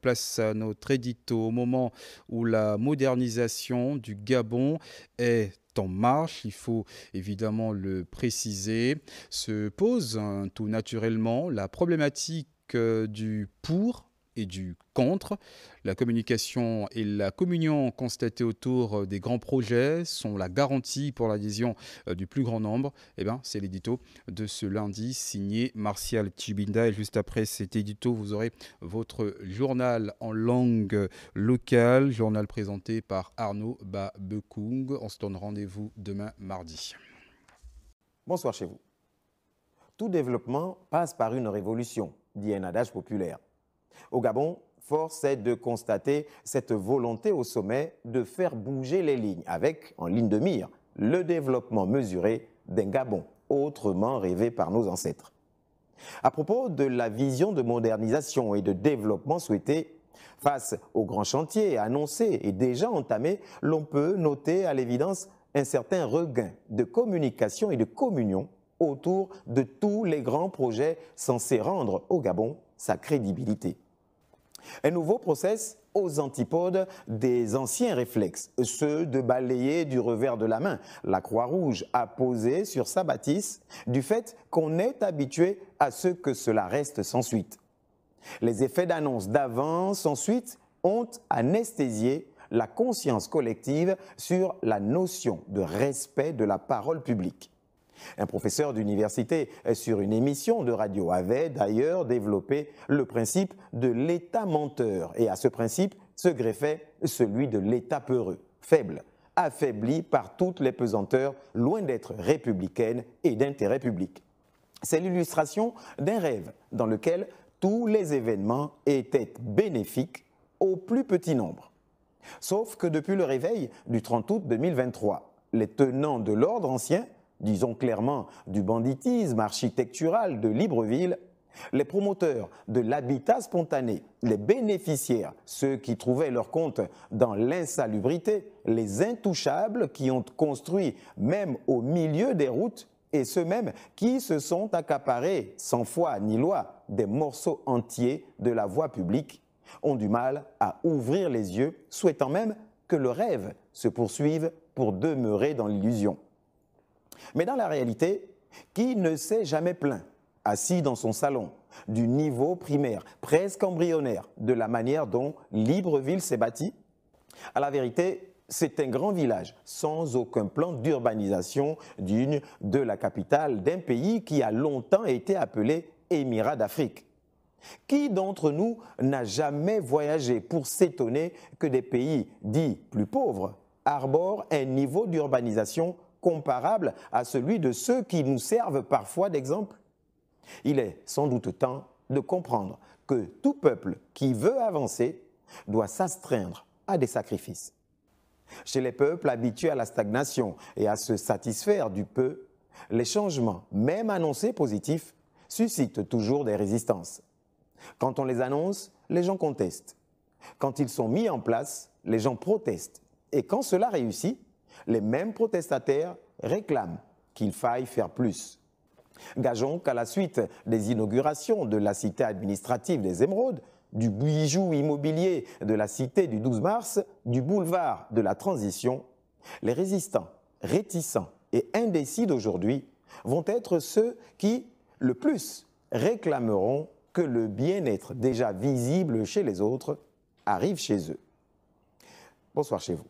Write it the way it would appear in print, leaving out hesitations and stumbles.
Place à notre édito au moment où la modernisation du Gabon est en marche, il faut évidemment le préciser, se pose tout naturellement la problématique du pour et du contre. La communication et la communion constatées autour des grands projets sont la garantie pour l'adhésion du plus grand nombre. Eh bien, c'est l'édito de ce lundi signé Martial Tchibinda. Et juste après cet édito, vous aurez votre journal en langue locale, journal présenté par Arnaud Babekung. On se donne rendez-vous demain mardi. Bonsoir chez vous. Tout développement passe par une révolution, dit un adage populaire. Au Gabon, force est de constater cette volonté au sommet de faire bouger les lignes avec, en ligne de mire, le développement mesuré d'un Gabon autrement rêvé par nos ancêtres. À propos de la vision de modernisation et de développement souhaitée, face aux grands chantiers annoncés et déjà entamés, l'on peut noter à l'évidence un certain regain de communication et de communion autour de tous les grands projets censés rendre au Gabon sa crédibilité. Un nouveau process aux antipodes des anciens réflexes, ceux de balayer du revers de la main la Croix-Rouge apposée sur sa bâtisse, du fait qu'on est habitué à ce que cela reste sans suite. Les effets d'annonce d'avance ensuite ont anesthésié la conscience collective sur la notion de respect de la parole publique. Un professeur d'université sur une émission de radio avait d'ailleurs développé le principe de l'État menteur et à ce principe se greffait celui de l'État peureux, faible, affaibli par toutes les pesanteurs, loin d'être républicaine et d'intérêt public. C'est l'illustration d'un rêve dans lequel tous les événements étaient bénéfiques au plus petit nombre. Sauf que depuis le réveil du 30 août 2023, les tenants de l'ordre ancien, disons clairement du banditisme architectural de Libreville, les promoteurs de l'habitat spontané, les bénéficiaires, ceux qui trouvaient leur compte dans l'insalubrité, les intouchables qui ont construit même au milieu des routes et ceux mêmes qui se sont accaparés, sans foi ni loi, des morceaux entiers de la voie publique, ont du mal à ouvrir les yeux, souhaitant même que le rêve se poursuive pour demeurer dans l'illusion. Mais dans la réalité, qui ne s'est jamais plaint, assis dans son salon, du niveau primaire, presque embryonnaire, de la manière dont Libreville s'est bâtie? À la vérité, c'est un grand village, sans aucun plan d'urbanisation digne de la capitale d'un pays qui a longtemps été appelé Émirat d'Afrique. Qui d'entre nous n'a jamais voyagé pour s'étonner que des pays dits plus pauvres arborent un niveau d'urbanisation comparable à celui de ceux qui nous servent parfois d'exemple? Il est sans doute temps de comprendre que tout peuple qui veut avancer doit s'astreindre à des sacrifices. Chez les peuples habitués à la stagnation et à se satisfaire du peu, les changements, même annoncés positifs, suscitent toujours des résistances. Quand on les annonce, les gens contestent. Quand ils sont mis en place, les gens protestent. Et quand cela réussit, les mêmes protestataires réclament qu'il faille faire plus. Gageons qu'à la suite des inaugurations de la cité administrative des Émeraudes, du bijou immobilier de la cité du 12 mars, du boulevard de la Transition, les résistants, réticents et indécis d'aujourd'hui vont être ceux qui, le plus, réclameront que le bien-être déjà visible chez les autres arrive chez eux. Bonsoir chez vous.